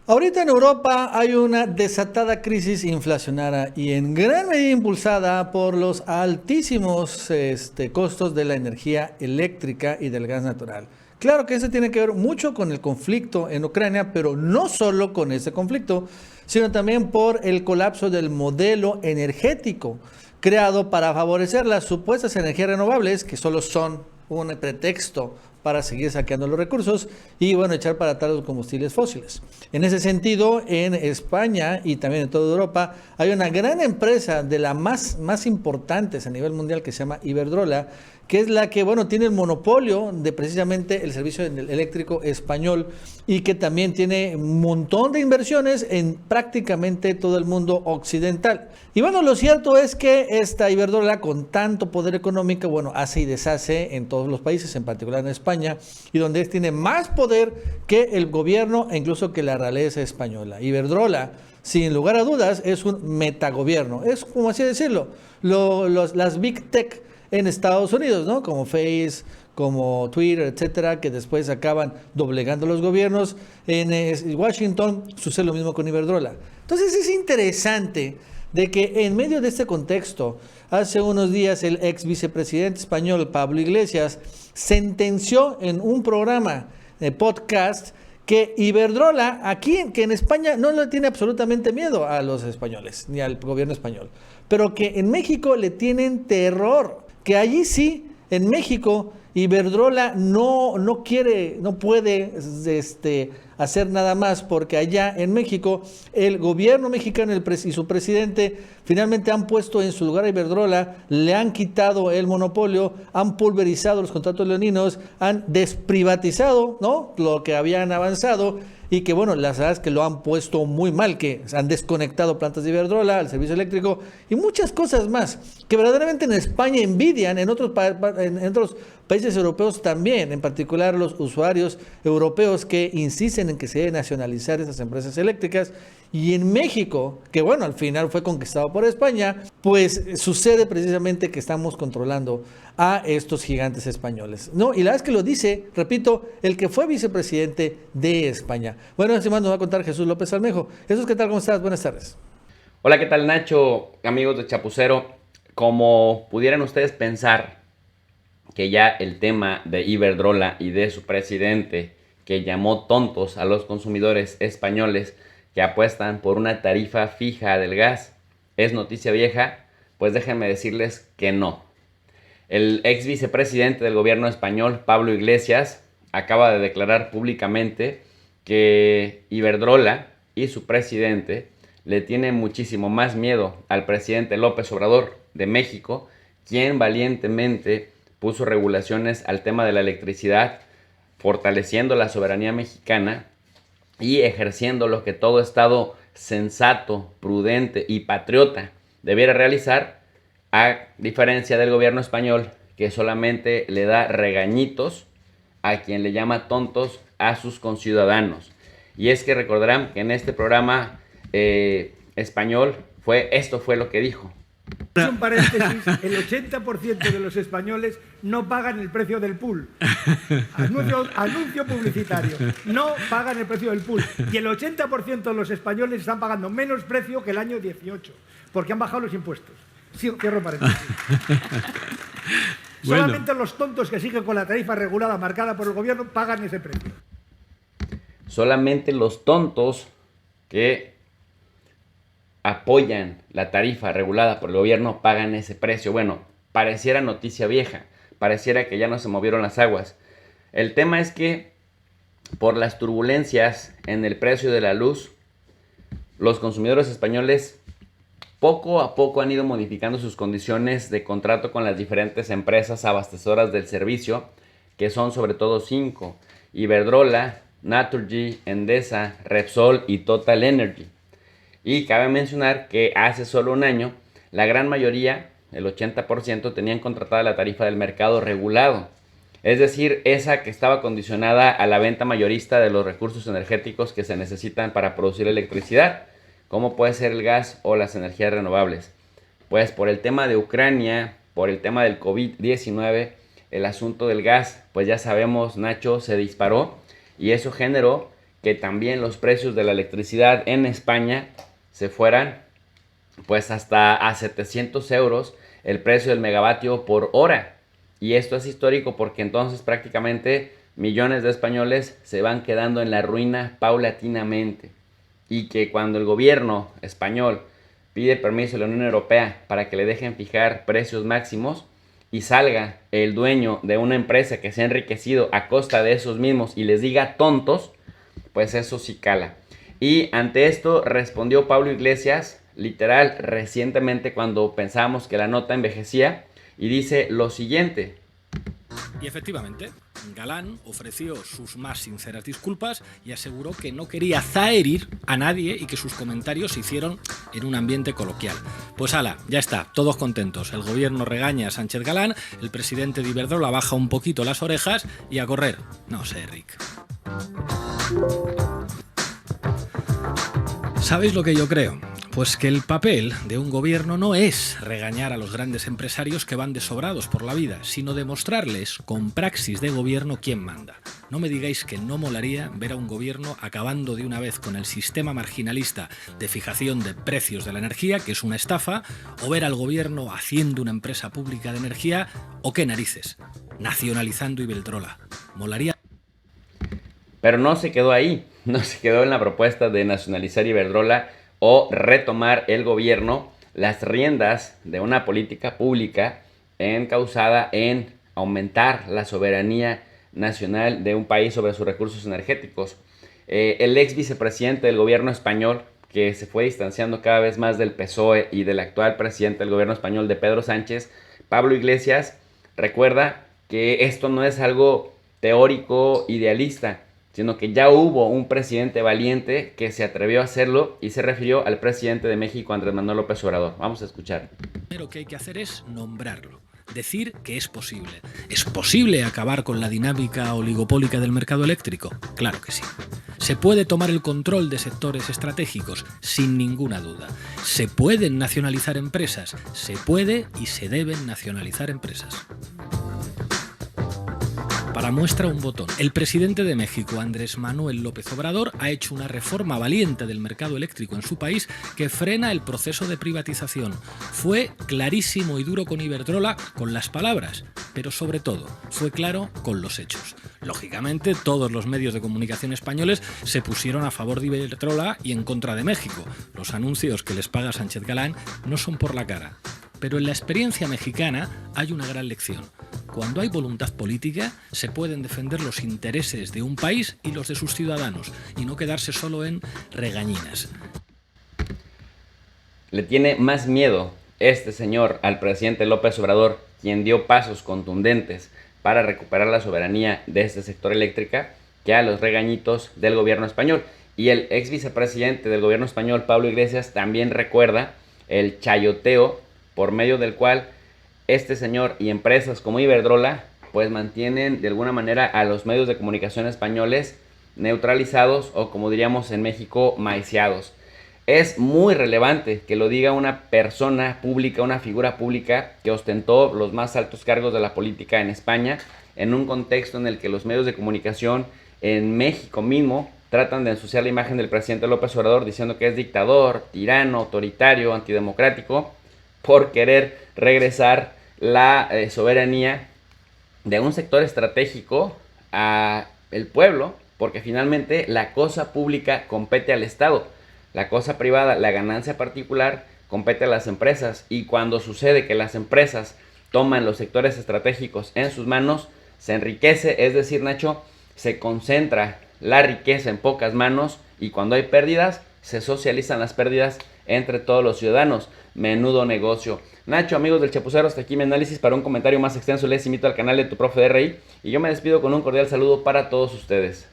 Ahorita en Europa hay una desatada crisis inflacionaria y en gran medida impulsada por los altísimos costos de la energía eléctrica y del gas natural. Claro que eso tiene que ver mucho con el conflicto en Ucrania, pero no solo con ese conflicto, sino también por el colapso del modelo energético creado para favorecer las supuestas energías renovables, que solo son un pretexto para seguir saqueando los recursos y bueno, echar para atrás los combustibles fósiles. En ese sentido, en España y también en toda Europa hay una gran empresa de las más importantes a nivel mundial que se llama Iberdrola, que es la que, bueno, tiene el monopolio de precisamente el servicio eléctrico español y que también tiene un montón de inversiones en prácticamente todo el mundo occidental. Y bueno, lo cierto es que esta Iberdrola, con tanto poder económico, bueno, hace y deshace en todos los países, en particular en España, y donde tiene más poder que el gobierno e incluso que la realeza española. Iberdrola, sin lugar a dudas, es un metagobierno. Es como así decirlo, las Big Tech en Estados Unidos, ¿no? Como Face, como Twitter, etcétera, que después acaban doblegando los gobiernos. En Washington sucede lo mismo con Iberdrola. Entonces es interesante de que en medio de este contexto, hace unos días el ex vicepresidente español Pablo Iglesias sentenció en un programa de podcast que Iberdrola, aquí que en España no le tiene absolutamente miedo a los españoles, ni al gobierno español, pero que en México le tienen terror, que allí sí, en México, Iberdrola no quiere, no puede hacer nada más porque allá en México el gobierno mexicano y su presidente finalmente han puesto en su lugar a Iberdrola, le han quitado el monopolio, han pulverizado los contratos leoninos, han desprivatizado, ¿no?, lo que habían avanzado y que bueno, las verdad es que lo han puesto muy mal, que han desconectado plantas de Iberdrola, el servicio eléctrico y muchas cosas más, que verdaderamente en España envidian, en otros países europeos también, en particular los usuarios europeos que insisten en que se deben nacionalizar esas empresas eléctricas. Y en México, que bueno, al final fue conquistado por España, pues sucede precisamente que estamos controlando a estos gigantes españoles, ¿no? Y la verdad es que lo dice, repito, el que fue vicepresidente de España. Bueno, así más nos va a contar Jesús López Almejo. Jesús, ¿qué tal? ¿Cómo estás? Buenas tardes. Hola, ¿qué tal, Nacho? Amigos de Chapucero. Como pudieran ustedes pensar que ya el tema de Iberdrola y de su presidente, que llamó tontos a los consumidores españoles que apuestan por una tarifa fija del gas, es noticia vieja, pues déjenme decirles que no. El ex vicepresidente del gobierno español, Pablo Iglesias, acaba de declarar públicamente que Iberdrola y su presidente le tienen muchísimo más miedo al presidente López Obrador de México, quien valientemente puso regulaciones al tema de la electricidad, fortaleciendo la soberanía mexicana y ejerciendo lo que todo Estado sensato, prudente y patriota debiera realizar, a diferencia del gobierno español, que solamente le da regañitos a quien le llama tontos a sus conciudadanos. Y es que recordarán que en este programa español esto fue lo que dijo. Un paréntesis, el 80% de los españoles no pagan el precio del pool. Anuncio publicitario, no pagan el precio del pool. Y el 80% de los españoles están pagando menos precio que el año 18, porque han bajado los impuestos. Sí, cierro paréntesis. Bueno. Solamente los tontos que siguen con la tarifa regulada marcada por el gobierno pagan ese precio. Solamente los tontos que apoyan la tarifa regulada por el gobierno pagan ese precio. Bueno, pareciera noticia vieja, pareciera que ya no se movieron las aguas. El tema es que por las turbulencias en el precio de la luz, los consumidores españoles poco a poco han ido modificando sus condiciones de contrato con las diferentes empresas abastecedoras del servicio, que son sobre todo 5: Iberdrola, Naturgy, Endesa, Repsol y Total Energy. Y cabe mencionar que hace solo un año, la gran mayoría, el 80%, tenían contratada la tarifa del mercado regulado. Es decir, esa que estaba condicionada a la venta mayorista de los recursos energéticos que se necesitan para producir electricidad, como puede ser el gas o las energías renovables. Pues por el tema de Ucrania, por el tema del COVID-19, el asunto del gas, pues ya sabemos, Nacho, se disparó y eso generó que también los precios de la electricidad en España se fueran pues hasta a 700 euros el precio del megavatio por hora. Y esto es histórico porque entonces prácticamente millones de españoles se van quedando en la ruina paulatinamente. Y que cuando el gobierno español pide permiso a la Unión Europea para que le dejen fijar precios máximos y salga el dueño de una empresa que se ha enriquecido a costa de esos mismos y les diga tontos, pues eso sí cala. Y ante esto respondió Pablo Iglesias, literal, recientemente cuando pensábamos que la nota envejecía, y dice lo siguiente. Y efectivamente, Galán ofreció sus más sinceras disculpas y aseguró que no quería zaherir a nadie y que sus comentarios se hicieron en un ambiente coloquial. Pues ala, ya está, todos contentos. El gobierno regaña a Sánchez Galán, el presidente de Iberdrola baja un poquito las orejas y a correr. No sé, Rick. ¿Sabéis lo que yo creo? Pues que el papel de un gobierno no es regañar a los grandes empresarios que van desobrados por la vida, sino demostrarles con praxis de gobierno quién manda. No me digáis que no molaría ver a un gobierno acabando de una vez con el sistema marginalista de fijación de precios de la energía, que es una estafa, o ver al gobierno haciendo una empresa pública de energía, o qué narices, nacionalizando Iberdrola. Molaría. Pero no se quedó ahí, no se quedó en la propuesta de nacionalizar Iberdrola o retomar el gobierno las riendas de una política pública encausada en aumentar la soberanía nacional de un país sobre sus recursos energéticos. El ex vicepresidente del gobierno español, que se fue distanciando cada vez más del PSOE y del actual presidente del gobierno español, de Pedro Sánchez, Pablo Iglesias, recuerda que esto no es algo teórico idealista, sino que ya hubo un presidente valiente que se atrevió a hacerlo y se refirió al presidente de México, Andrés Manuel López Obrador. Vamos a escuchar. Lo primero que hay que hacer es nombrarlo, decir que es posible. ¿Es posible acabar con la dinámica oligopólica del mercado eléctrico? Claro que sí. ¿Se puede tomar el control de sectores estratégicos? Sin ninguna duda. ¿Se pueden nacionalizar empresas? Se puede y se deben nacionalizar empresas. Para muestra un botón. El presidente de México, Andrés Manuel López Obrador, ha hecho una reforma valiente del mercado eléctrico en su país que frena el proceso de privatización. Fue clarísimo y duro con Iberdrola con las palabras, pero sobre todo fue claro con los hechos. Lógicamente, todos los medios de comunicación españoles se pusieron a favor de Iberdrola y en contra de México. Los anuncios que les paga Sánchez Galán no son por la cara. Pero en la experiencia mexicana hay una gran lección. Cuando hay voluntad política, se pueden defender los intereses de un país y los de sus ciudadanos, y no quedarse solo en regañinas. Le tiene más miedo este señor al presidente López Obrador, quien dio pasos contundentes para recuperar la soberanía de este sector eléctrica, que a los regañitos del gobierno español. Y el ex vicepresidente del gobierno español, Pablo Iglesias, también recuerda el chayoteo por medio del cual este señor y empresas como Iberdrola pues mantienen de alguna manera a los medios de comunicación españoles neutralizados o, como diríamos en México, maiciados. Es muy relevante que lo diga una persona pública, una figura pública que ostentó los más altos cargos de la política en España, en un contexto en el que los medios de comunicación en México mismo tratan de ensuciar la imagen del presidente López Obrador diciendo que es dictador, tirano, autoritario, antidemocrático, por querer regresar la soberanía de un sector estratégico a el pueblo, porque finalmente la cosa pública compete al Estado, la cosa privada, la ganancia particular, compete a las empresas, y cuando sucede que las empresas toman los sectores estratégicos en sus manos, se enriquece, es decir, Nacho, se concentra la riqueza en pocas manos, y cuando hay pérdidas, se socializan las pérdidas entre todos los ciudadanos. Menudo negocio. Nacho, amigos del Chapucero, hasta aquí mi análisis. Para un comentario más extenso les invito al canal de Tu Profe de RI y yo me despido con un cordial saludo para todos ustedes.